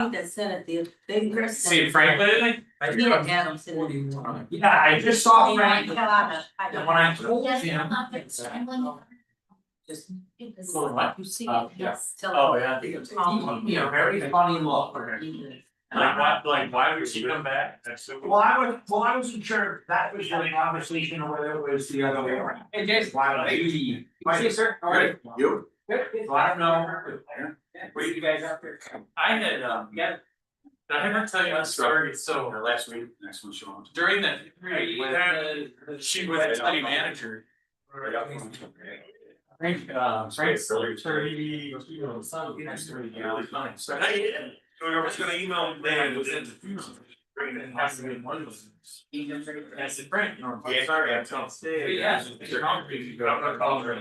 That said it, they first. See Franklin? I did Adams in it. Yeah, I just saw Frank. Franklin. And when I told him. Just. For what? You see, Yeah. yes. Oh, yeah. He gave me a very funny look. Like, why would she come back? Well, I wasn't sure if that was the conversation or whether it was the other way around. Hey, Jason. Hey, sir. All right. You? So I don't know. Where you guys out there? I had, yeah. I haven't tell you a story, so. Last week, next one, Sean. During the, she was the city manager. Frank, Frank's 30, I was gonna email Dan, was in. I said, Frank. Yeah, sorry, I'm telling. Yeah. They're hungry, I'm not calling her.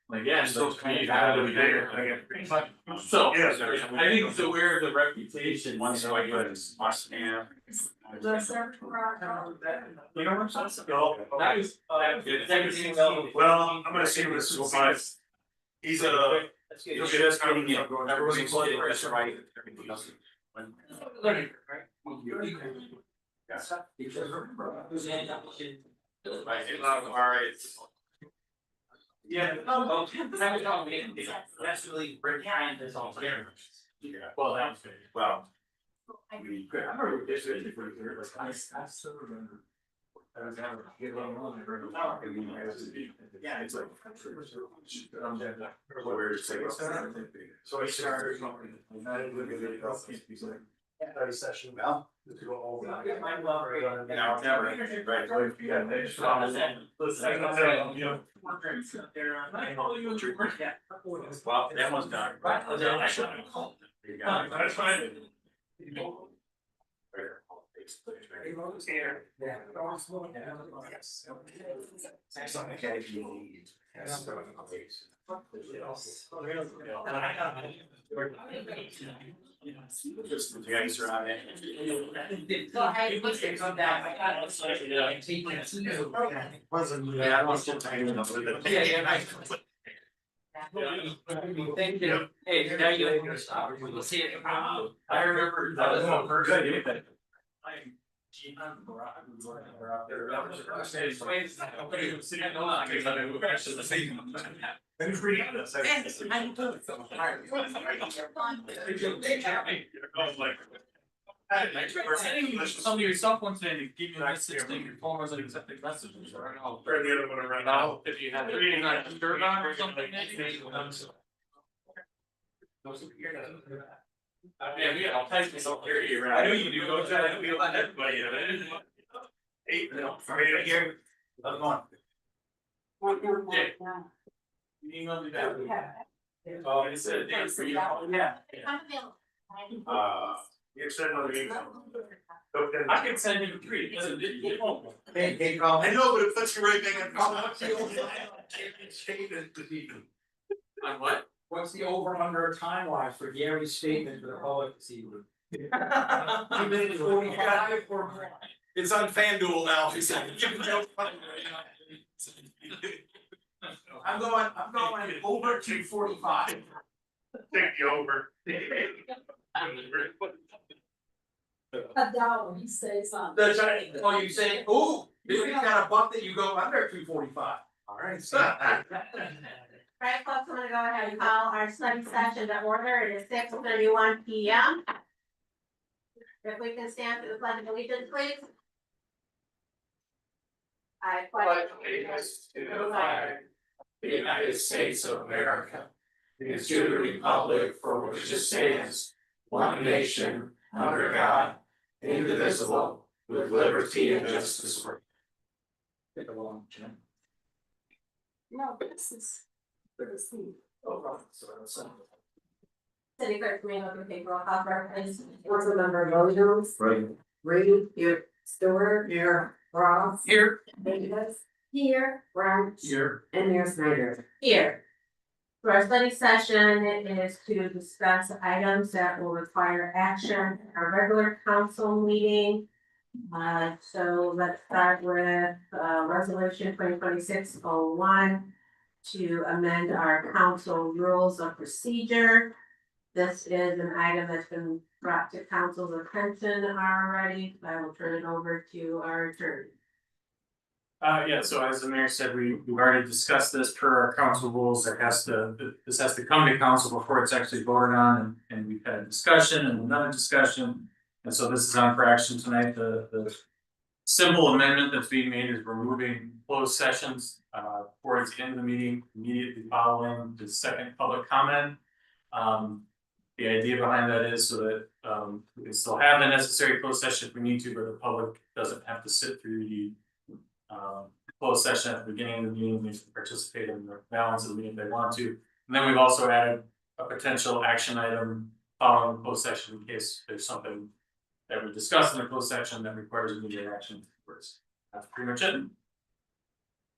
Like, yeah, so. So, Yes, I think it's aware of the reputation. Once I go to must and. You know what I'm supposed to go? That was, everything else. Well, I'm gonna see what this is like. He's he'll get us kind of, everyone's blood pressure, right? Everything else. Alright. Yeah. That's really behind this all together. Well, that's good. Well. I remember this was the I still remember. I was never get along. Yeah, it's like. So I started. Study session. Well. Well, that one's done. That's fine. Just the guys are on it. Thank you. Hey, now you stop. We'll see it. I remember that was the first day that I'm. And free us. Some of your cell phones today to give you a message that your phone wasn't accepting messages, or I don't know. Or the other one around. Now, if you had reading on your on or something. Yeah, we all type this up here. I know you do, go try to be let everybody in it. Eight, right here. Another one. You emailed me that. Oh, it said a date for you. Yeah. You said another email. I can send you 3, because it didn't get home. I know, but it puts you right back On what? What's the over under timeline for Gary's statement to the public this evening? 45 or more. It's on FanDuel now. I'm going over 245. Take you over. $1, he says something. That's right. Oh, you say, ooh, this week's got a buck that you go under 245. All right. Right, folks, I'm gonna go ahead and call our study session to order. It is 6:31 p.m. If we can stand for the pledge of allegiance, please. I pledge allegiance to the flag of the United States of America, and to the republic for which it stands, one nation, under God, indivisible, with liberty and justice for. Take a long chin. No, this is for the sleep. City Clerk, may I open paper roll call for please? Councilmember Williams. Right. Reed, here, Stewart, here, Ross. Here. Davis, Here. Branch. Here. And Mayor Snyder. Here. For our study session, it is to discuss items that will require action at our regular council meeting. So let's start with resolution 2026-01 to amend our council rules of procedure. This is an item that's been brought to council's attention already. I will turn it over to our attorney. Yeah, so as the mayor said, we've already discussed this per our council rules, this has to come to council before it's actually voted on, and we've had a discussion and another discussion. And so this is on for action tonight, the simple amendment that's being made is removing closed sessions, towards the end of the meeting, immediately following the second public comment. The idea behind that is so that, we can still have the necessary closed session if we need to, but the public doesn't have to sit through the closed session at the beginning of the meeting, they can participate in the balance of the meeting if they want to. And then we've also added a potential action item following the closed session in case there's something that we discussed in the closed section that requires immediate action afterwards. That's pretty much it.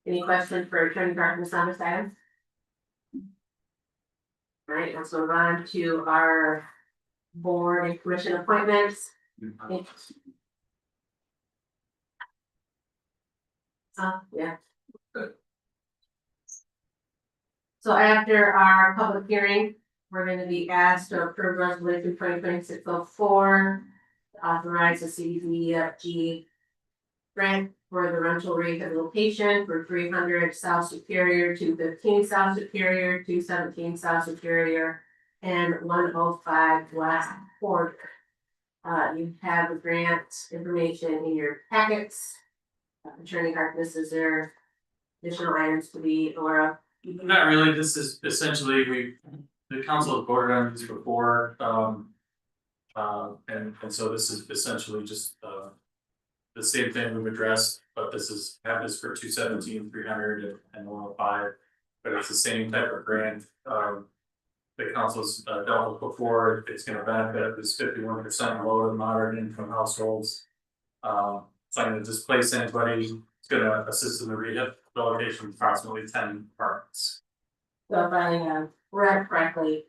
Any questions for Attorney Darkness on this item? All right, let's move on to our board and commission appointments. Yeah. So after our public hearing, we're gonna be asked to approve resolution 2026-04, authorize the CDBG grant for the rental rehabilitation for 300 South Superior, 215 South Superior, 217 South Superior, and 105 West Porter. You have the grant information in your packets. Attorney Harkness, is there additional items to be aware of? Not really, this is essentially, the council has voted on these before, and so this is essentially just, the same thing we've addressed, but this is, have this for 217, 300 and 105, but it's the same type of grant, the council's dealt with before, it's gonna benefit this 51% low and moderate income households. It's not gonna displace anybody, it's gonna assist in the rehabilitation of approximately 10 apartments. So if I read correctly,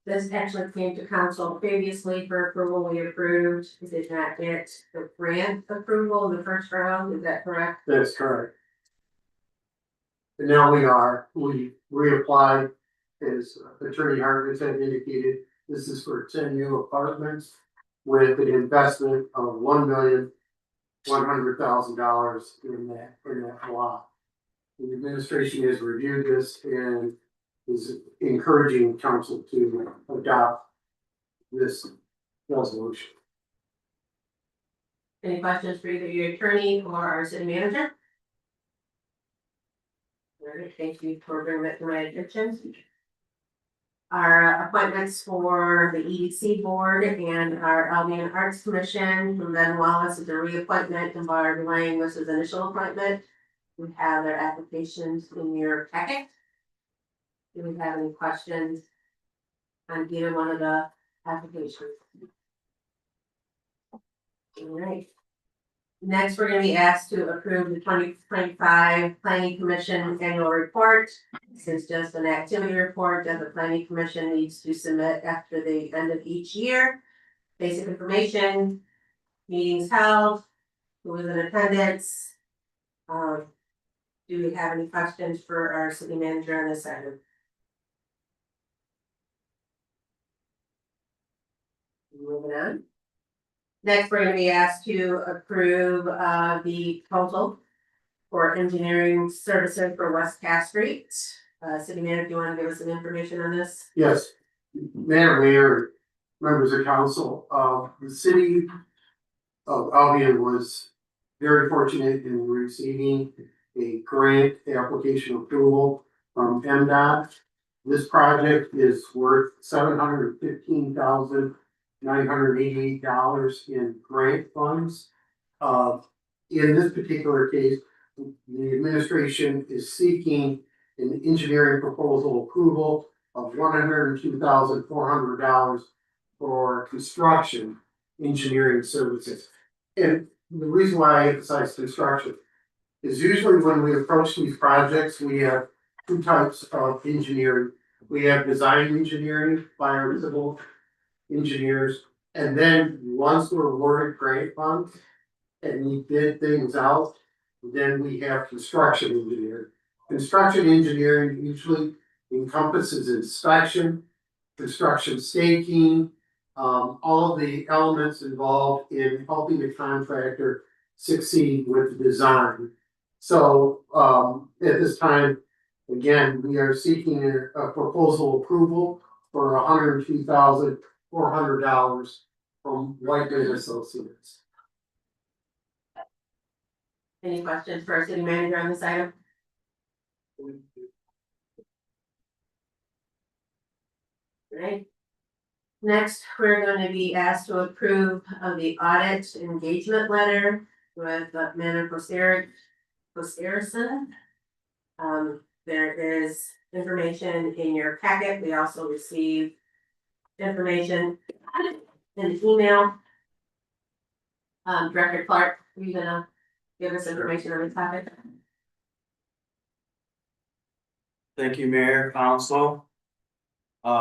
this actually came to council previously for approval, we approved, we did not get the grant approval in the first round, is that correct? That's correct. And now we reapplied, as Attorney Harkness had indicated, this is for 10 new apartments with an investment of $1,100,000 in that lot. The administration has reviewed this and is encouraging council to adopt this resolution. Any questions for either your attorney or our city manager? All right, thank you for bringing that to my attention. Our appointments for the EDC board and our Albion Arts Commission, from Ben Wallace is a reappointment and Barb Lang was his initial appointment. We have their applications in your packet. Do we have any questions on either one of the applications? All right. Next, we're gonna be asked to approve the 2025 Planning Commission annual report. This is just an activity report that the Planning Commission needs to submit after the end of each year. Basic information, meetings held, who was in attendance. Do we have any questions for our city manager on this item? Moving on. Next, we're gonna be asked to approve the proposal for engineering services for West Cass Street. City manager, do you wanna give us some information on this? Yes, Mayor, members of council, the city of Albion was very fortunate in receiving a grant application approval from MDOT. This project is worth $715,988 in grant funds. In this particular case, the administration is seeking an engineering proposal approval of $102,400 for construction engineering services. And the reason why I emphasize construction is usually when we approach these projects, we have two types of engineering. We have design engineering by our civil engineers, and then once we're awarded grant funds and we bid things out, then we have construction engineering. Construction engineering usually encompasses inspection, construction staking, all of the elements involved in helping the contractor succeed with the design. So, at this time, again, we are seeking a proposal approval for $102,400 from Whiteman Associates. Any questions for our city manager on this item? Right. Next, we're going to be asked to approve of the audit engagement letter with Manor Posterison. There is information in your packet. We also received information in an email. Director Clark, are you gonna give us information on the topic? Thank you, Mayor, Council.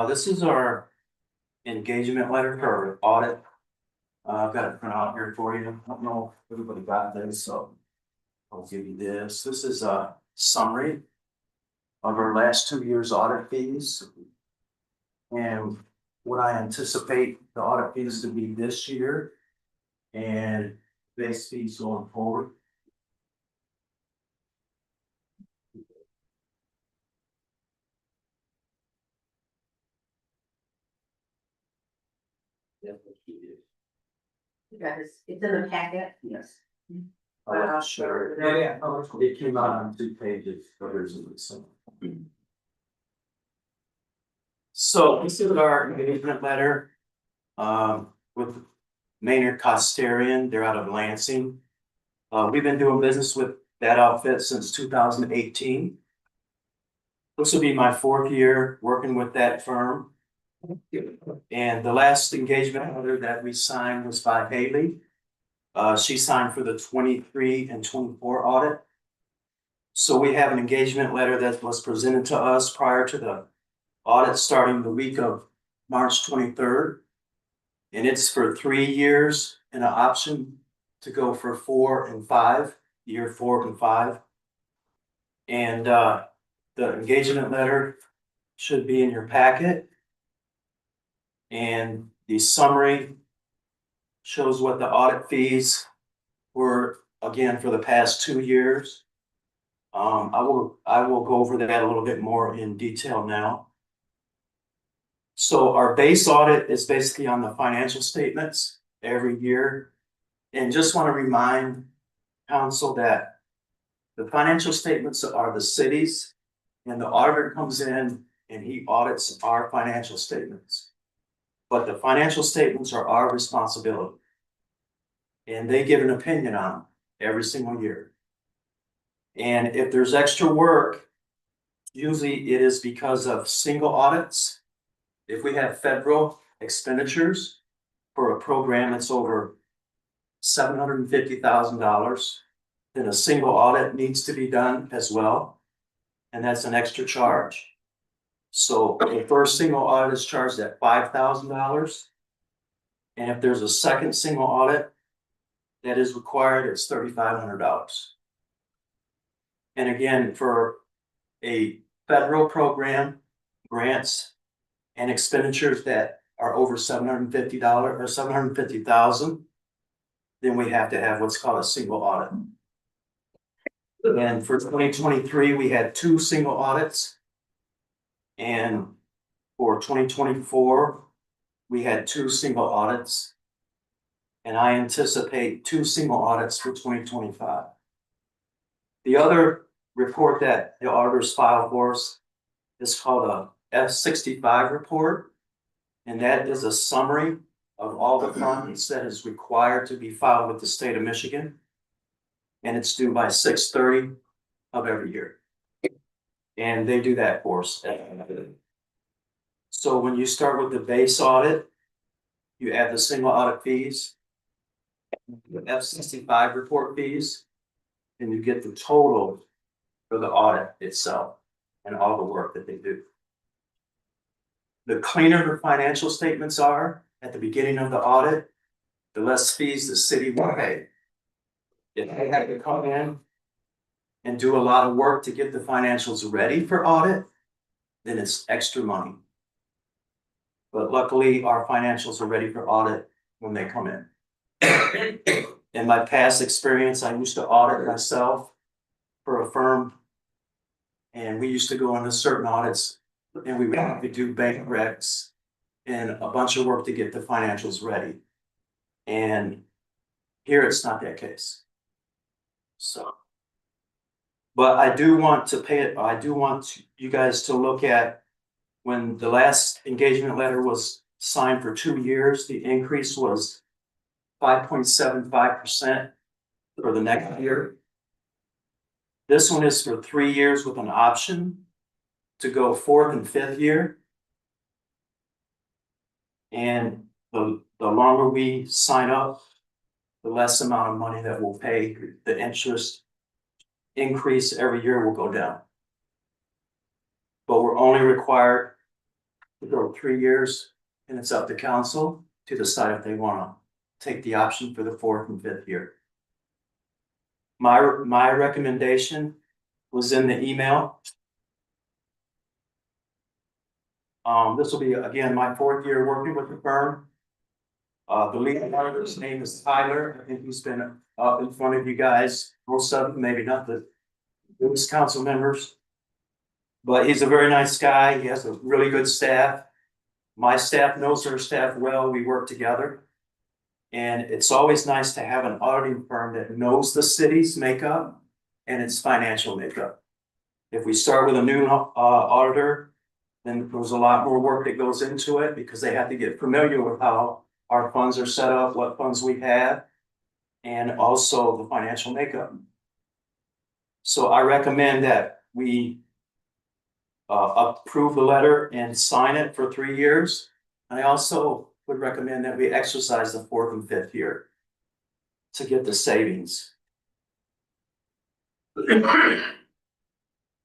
This is our engagement letter for audit. I've got it printed out here for you. I don't know if everybody got this, so I'll give you this. This is a summary of our last 2 years' audit fees. And what I anticipate the audit fees to be this year and base fees going forward. Because it's in the packet. Yes. Sure. Yeah. It came out on 2 pages originally, so. So this is our engagement letter, with Maynard Costerian, they're out of Lansing. We've been doing business with that outfit since 2018. This will be my 4th year working with that firm. And the last engagement letter that we signed was by Haley. She signed for the 23 and 24 audit. So we have an engagement letter that was presented to us prior to the audit starting the week of March 23rd. And it's for 3 years and an option to go for 4 and 5, year 4 and 5. And the engagement letter should be in your packet. And the summary shows what the audit fees were, again, for the past 2 years. I will go over that a little bit more in detail now. So our base audit is basically on the financial statements every year. And just want to remind council that the financial statements are the city's, and the auditor comes in and he audits our financial statements. But the financial statements are our responsibility. And they give an opinion on them every single year. And if there's extra work, usually it is because of single audits. If we have federal expenditures for a program that's over $750,000, then a single audit needs to be done as well. And that's an extra charge. So the first single audit is charged at $5,000. And if there's a second single audit that is required, it's $3,500. And again, for a federal program, grants and expenditures that are over $750 or $750,000, then we have to have what's called a single audit. And for 2023, we had 2 single audits. And for 2024, we had 2 single audits. And I anticipate 2 single audits for 2025. The other report that the auditors file for us is called a F-65 report. And that is a summary of all the funds that is required to be filed with the state of Michigan. And it's due by 6/30 of every year. And they do that for us. So when you start with the base audit, you add the single audit fees, the F-65 report fees, and you get the total for the audit itself and all the work that they do. The cleaner the financial statements are at the beginning of the audit, the less fees the city will pay. If they have to come in and do a lot of work to get the financials ready for audit, then it's extra money. But luckily, our financials are ready for audit when they come in. In my past experience, I used to audit myself for a firm. And we used to go into certain audits and we would have to do bank recs and a bunch of work to get the financials ready. And here it's not that case. So. But I do want you guys to look at when the last engagement letter was signed for 2 years, the increase was 5.75% for the next year. This one is for 3 years with an option to go 4th and 5th year. And the longer we sign up, the less amount of money that we'll pay. The interest increase every year will go down. But we're only required to go 3 years, and it's up to council to decide if they want to take the option for the 4th and 5th year. My recommendation was in the email. This will be, again, my 4th year working with the firm. The lead auditor's name is Tyler. I think he's been up in front of you guys, most of them, maybe not the newest council members. But he's a very nice guy. He has a really good staff. My staff knows their staff well. We work together. And it's always nice to have an auditing firm that knows the city's makeup and its financial makeup. If we start with a new auditor, then there's a lot more work that goes into it because they have to get familiar with how our funds are set up, what funds we have, and also the financial makeup. So I recommend that we approve the letter and sign it for 3 years. I also would recommend that we exercise the 4th and 5th year to get the savings.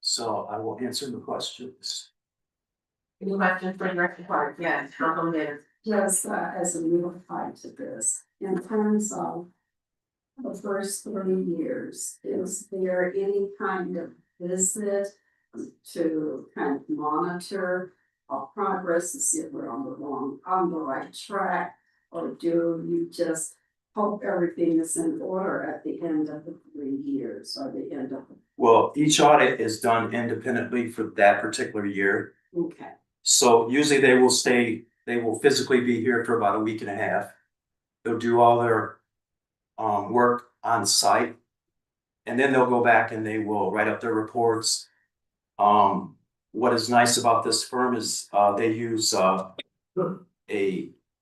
So I will answer the questions. Any questions for Director Clark? Yes, Councilman Davis. Just as a reply to this, in terms of the first 3 years, is there any kind of visit to kind of monitor our progress to see if we're on the right track? Or do you just hope everything is in order at the end of the 3 years or the end of the? Well, each audit is done independently for that particular year. Okay. So usually they will physically be here for about a week and a half. They'll do all their work on site. And then they'll go back and they will write up their reports. What is nice about this firm is they use a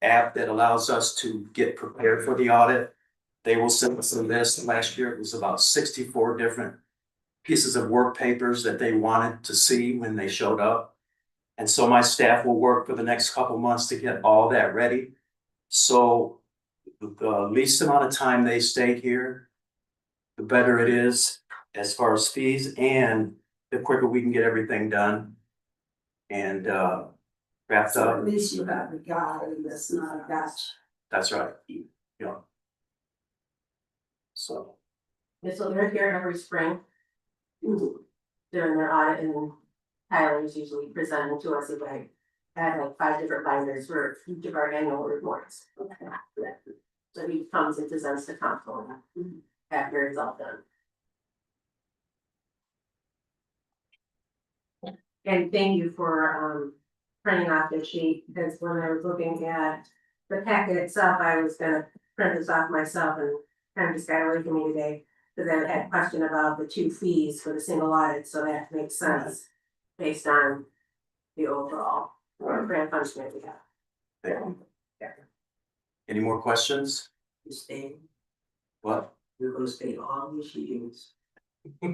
app that allows us to get prepared for the audit. They will send us a list. Last year it was about 64 different pieces of work papers that they wanted to see when they showed up. And so my staff will work for the next couple months to get all that ready. So the least amount of time they stay here, the better it is as far as fees, and the quicker we can get everything done and wrapped So up. at least you have a guy that's not a gotcha. That's right. Yeah. So, And so they're here every spring during their audit, and Tyler is usually presenting to us if I had like 5 different binders for each of our annual reports. Okay. So he comes and presents to council after it's all done. And thank you for printing off the sheet, because when I was looking at the packet itself, I was gonna print this off myself and kind of just got away from me today. Because I had a question about the 2 fees for the single audit, so that makes sense based on the overall grant function we have. yeah. Any more questions? You stay, What? you're gonna stay on these meetings. I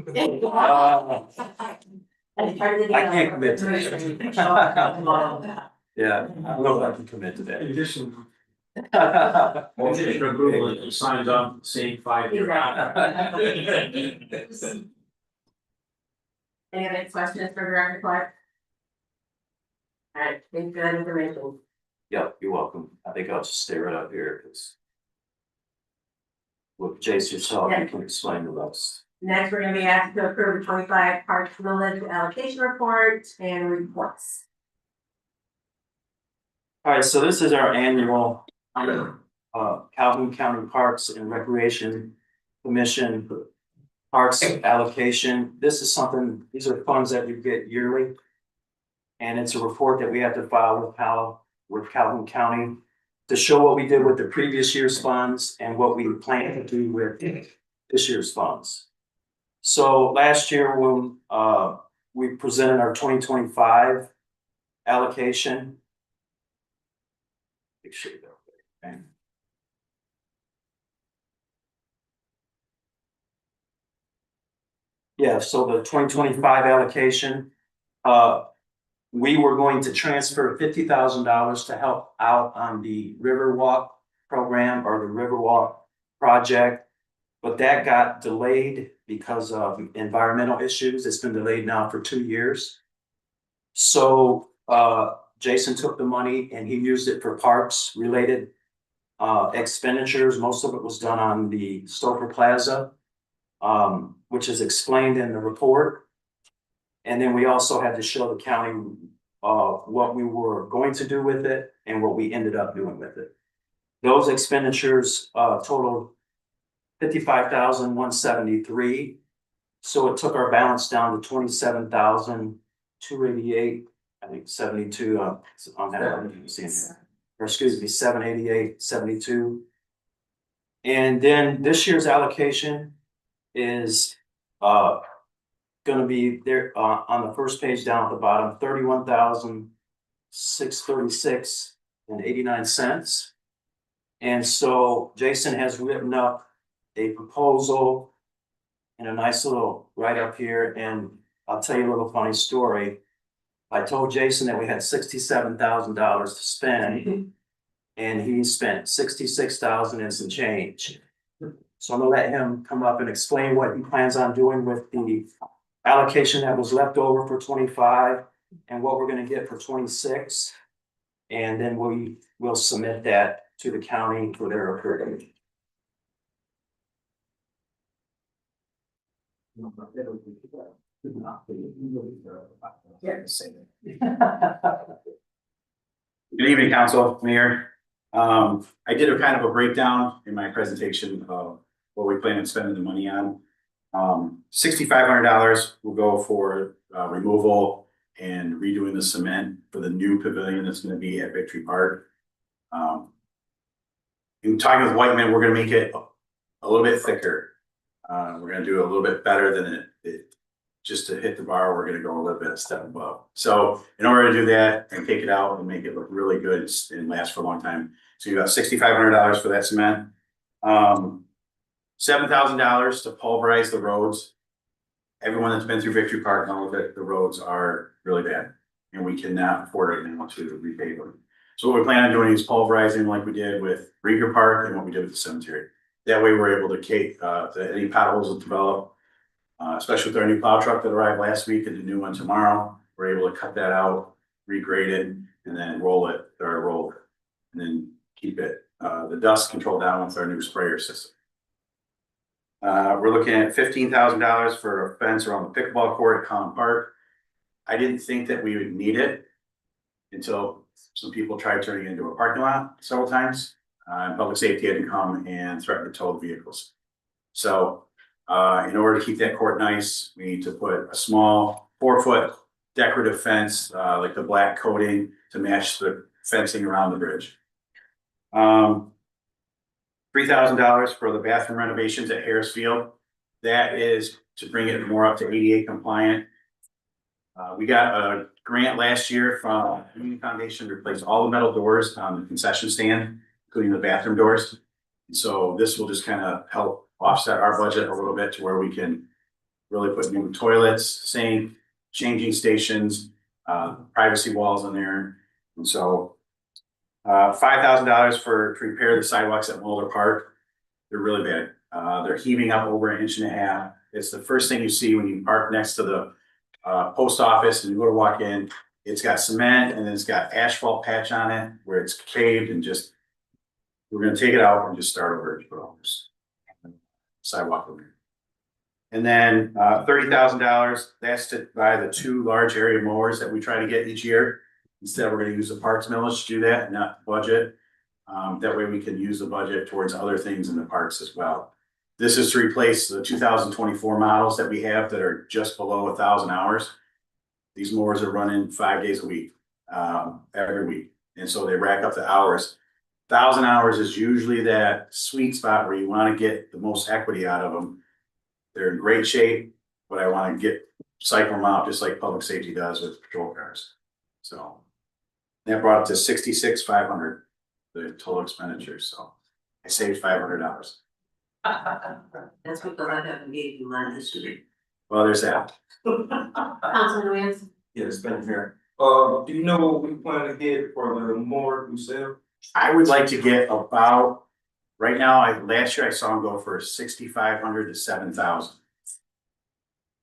can't commit to that. Yeah, I don't know if I can commit to In that. addition, Motion for approval, it signs on the same 5-year. Any other questions for Director Clark? Alright, thank you for that information. Yep, you're welcome. I think I'll just stay right up here because with Jace yourself, you can explain the rest. Next, we're gonna be asked to approve the 25 Parks Village allocation report and reports. Alright, so this is our annual, Calhoun County Parks and Recreation Commission Parks allocation. This is something, these are funds that we get yearly. And it's a report that we have to file with Calhoun County to show what we did with the previous year's funds and what we plan to do with this year's funds. So last year when, we presented our 2025 allocation. Make sure that, okay. Yeah, so the 2025 allocation, we were going to transfer $50,000 to help out on the Riverwalk program or the Riverwalk project. But that got delayed because of environmental issues. It's been delayed now for 2 years. So Jason took the money and he used it for parks related expenditures. Most of it was done on the Stouffer Plaza, which is explained in the report. And then we also had to show the county what we were going to do with it and what we ended up doing with it. Those expenditures totaled $55,173. So it took our balance down to $27,288, I think 72 on that, or excuse me, 788.72. And then this year's allocation is gonna be there on the first page down at the bottom, $31,636.89. And so Jason has written up a proposal in a nice little write up here, and I'll tell you a little funny story. I told Jason that we had $67,000 to spend, and he spent $66,000 and some change. So I'm gonna let him come up and explain what he plans on doing with the allocation that was left over for 25 and what we're gonna get for 26. And then we will submit that to the county for their approval. Good evening, council, mayor. I did a kind of a breakdown in my presentation of what we plan on spending the money on. $6,500 will go for removal and redoing the cement for the new pavilion that's gonna be at Victory Park. In talking with Whiteman, we're gonna make it a little bit thicker. We're gonna do a little bit better than it. Just to hit the bar, we're gonna go a little bit a step above. So in order to do that and take it out and make it look really good and last for a long time. So you got $6,500 for that cement. $7,000 to pulverize the roads. Everyone that's been through Victory Park knows that the roads are really bad and we cannot afford right now to repave them. So what we plan on doing is pulverizing like we did with Rieger Park and what we did with the cemetery. That way we're able to cape any potholes that develop, especially with our new plow truck that arrived last week and the new one tomorrow. We're able to cut that out, regrade it, and then roll it, and then keep it, the dust control down with our new sprayer system. We're looking at $15,000 for a fence around the pickleball court at Collin Park. I didn't think that we would need it until some people tried turning it into a parking lot several times. And public safety had to come and threaten to tow the vehicles. So in order to keep that court nice, we need to put a small 4-foot decorative fence, like the black coating to match the fencing around the bridge. $3,000 for the bathroom renovations at Harris Field. That is to bring it more up to ADA compliant. We got a grant last year from Community Foundation to replace all the metal doors on the concession stand, including the bathroom doors. So this will just kind of help offset our budget a little bit to where we can really put new toilets, sink, changing stations, privacy walls in there. And so $5,000 to repair the sidewalks at Mulder Park. They're really bad. They're heaving up over 1.5 inches. It's the first thing you see when you park next to the post office and you go to walk in. It's got cement and then it's got asphalt patch on it where it's caved and just, we're gonna take it out and just start over and put all this sidewalk over. And then $30,000, that's to buy the 2 large area mowers that we try to get each year. Instead, we're gonna use the parks millage to do that, not budget. That way we can use the budget towards other things in the parks as well. This is to replace the 2024 models that we have that are just below 1,000 hours. These mowers are running 5 days a week, every week, and so they rack up the hours. 1,000 hours is usually that sweet spot where you wanna get the most equity out of them. They're in great shape, but I wanna cycle them out just like public safety does with patrol cars. So that brought it to 66,500, the total expenditure, so I saved $500. That's because I haven't gave you my history. Well, there's that. Councilman Williams? Yes, thank you, Mayor. Do you know what we plan to get for the more we sell? I would like to get about, right now, last year I saw him go for 6,500 to 7,000.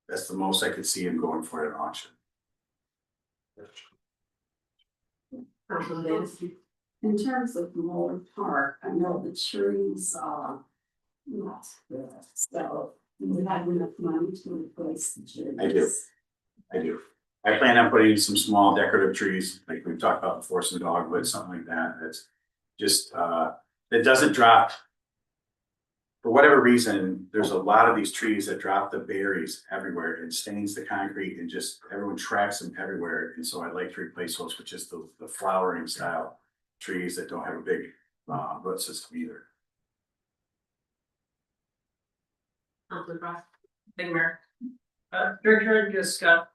That's the most I could see him going for at an auction. Councilman Davis? In terms of Moore Park, I know the trees are not good, so we have enough money to replace the trees. I do. I plan on putting some small decorative trees, like we've talked about before, some dogwood, something like that, that's just, it doesn't drop. For whatever reason, there's a lot of these trees that drop the berries everywhere and stains the concrete and just, everyone tracks them everywhere. And so I like to replace those with just the flowering style trees that don't have a big, root system either. Councilman Frost? Thank you, Mayor. Director, just got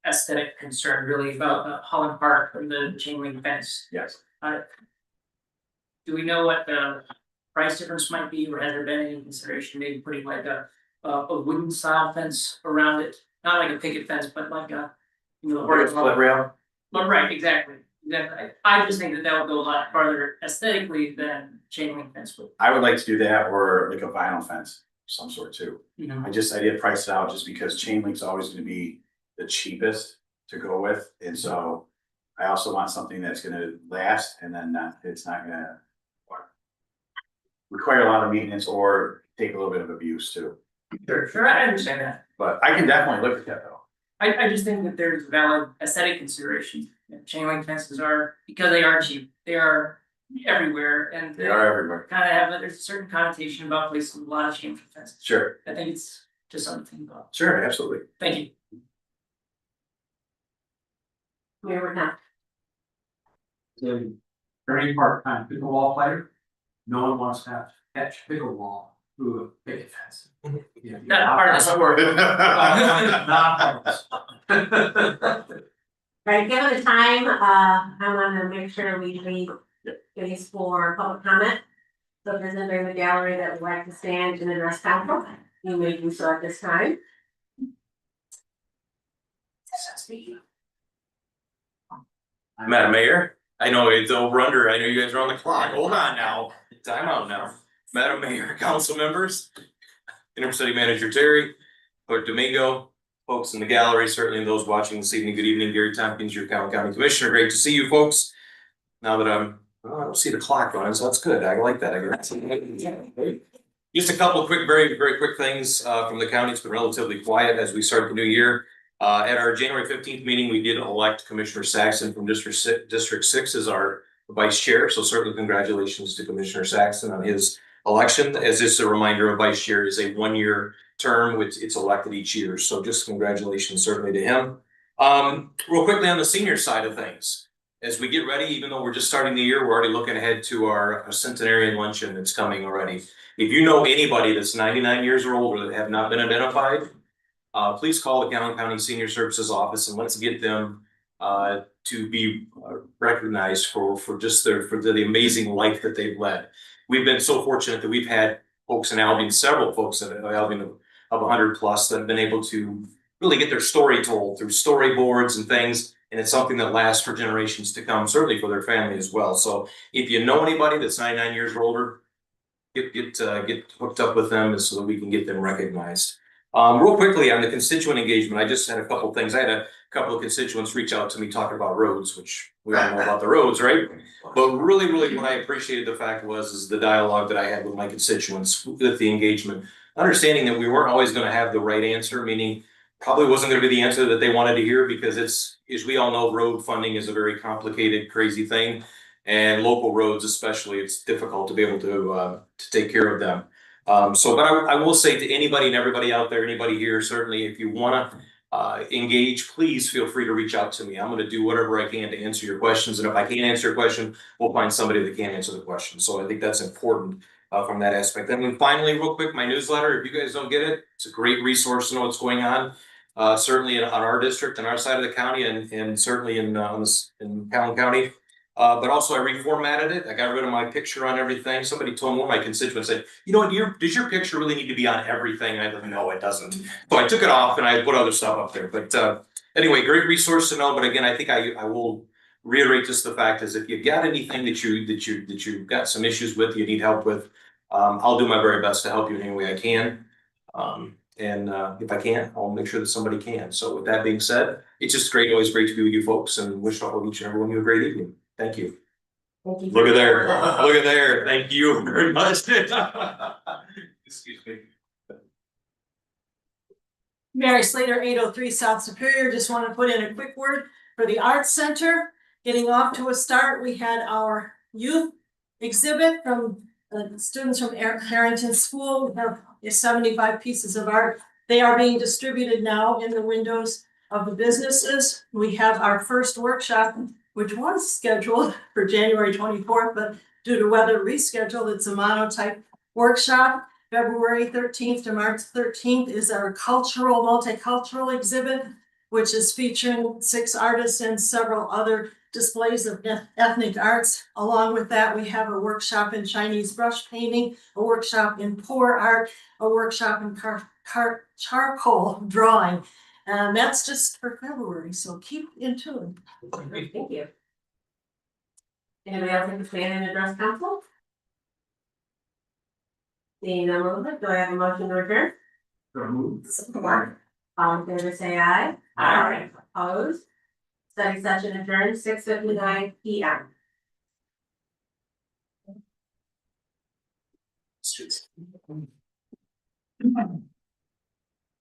aesthetic concern really about Holland Park and the chain link fence. Yes. Do we know what the price difference might be, or has there been any consideration maybe putting like a wooden style fence around it? Not like a picket fence, but like a, you know. Or a split rail? Well, right, exactly. I just think that would go a lot farther aesthetically than chain link fence would. I would like to do that, or like a vinyl fence, of some sort too. You know, I did price it out just because chain link's always gonna be the cheapest to go with, and so I also want something that's gonna last and then it's not gonna require a lot of maintenance or take a little bit of abuse too. sure, I understand that. But I can definitely look at that though. I just think that there's valid aesthetic considerations. Chain link fences are, because they are cheap, they are everywhere and They are everywhere. kind of have, there's a certain connotation about placing a lot of chain link fences. Sure, I think it's just something to think about. sure, absolutely. Thank you. Mayor Woodhouse? Very part-time pickleball player. No one wants to have to catch pickleball through a picket fence. Not part of the sport. Not part of the sport. Right, given the time, I wanna make sure we leave space for public comment. So if there's anybody in the gallery that would like to stand and address council, you may do so at this time. Madam Mayor, I know it's over under, I know you guys are on the clock, hold on now, time out now. Madam Mayor, council members, Interim City Manager Terry, Clerk Domingo, folks in the gallery, certainly those watching this evening, good evening, Gary Tompkins, your County Commissioner, great to see you folks. Now that I don't see the clock running, so that's good, I like that, Just a couple of quick, very quick things from the county, it's been relatively quiet as we start the new year. At our January 15th meeting, we did elect Commissioner Saxon from District 6 as our vice chair, so certainly congratulations to Commissioner Saxon on his election. As just a reminder, a vice chair is a 1-year term, which it's elected each year, so just congratulations certainly to him. Real quickly on the senior side of things, as we get ready, even though we're just starting the year, we're already looking ahead to our centenarian luncheon that's coming already. If you know anybody that's 99 years or older that have not been identified, please call the Gallen County Senior Services Office and let's get them to be recognized for just the amazing life that they've led. We've been so fortunate that we've had folks in Albion, several folks in Albion of 100+ that have been able to really get their story told through storyboards and things. And it's something that lasts for generations to come, certainly for their family as well. So if you know anybody that's 99 years or older, get hooked up with them so that we can get them recognized. Real quickly on the constituent engagement, I just had a couple things. I had a couple of constituents reach out to me talking about roads, which we all know about the roads, right? But really what I appreciated the fact is the dialogue that I had with my constituents with the engagement, understanding that we weren't always going to have the right answer, meaning probably wasn't gonna be the answer that they wanted to hear because it's, as we all know, road funding is a very complicated, crazy thing. And local roads especially, it's difficult to be able to take care of them. But I will say to anybody and everybody out there, anybody here, certainly if you wanna engage, please feel free to reach out to me. I'm gonna do whatever I can to answer your questions. And if I can't answer a question, we'll find somebody that can answer the question. So I think that's important from that aspect. And then finally, real quick, my newsletter, if you guys don't get it, it's a great resource to know what's going on. Certainly on our district and our side of the county and certainly in Calhoun County. But also I reformatted it. I got rid of my picture on everything. Somebody told me, one of my constituents said, you know what, does your picture really need to be on everything? And I thought, no, it doesn't. So I took it off and I put other stuff up there. But anyway, great resource to know. But again, I think I will reiterate just the fact is if you've got anything that you've got some issues with, you need help with, I'll do my very best to help you in any way I can. And if I can't, I'll make sure that somebody can. So with that being said, it's just always great to be with you folks and wish all of each and every one of you a great evening. Thank you. Thank you. Look at there, look at there. Thank you very much. Excuse me. Mary Slater, 803 South Superior, just want to put in a quick word for the Arts Center. Getting off to a start, we had our youth exhibit from students from Harrington School. We have 75 pieces of art. They are being distributed now in the windows of the businesses. We have our first workshop, which was scheduled for January 24th, but due to weather rescheduled, it's a monotype workshop. February 13th to March 13th is our multicultural exhibit, which is featuring 6 artists and several other displays of ethnic arts. Along with that, we have a workshop in Chinese brush painting, a workshop in pour art, a workshop in charcoal drawing. And that's just for February, so keep in tune. Great, thank you. Anybody else like to stand and address council? Seeing no movement, do I have a motion to adjourn? Support. All in favor, say aye. Aye. Opposed? Study session adjourned, 6:59 p.m.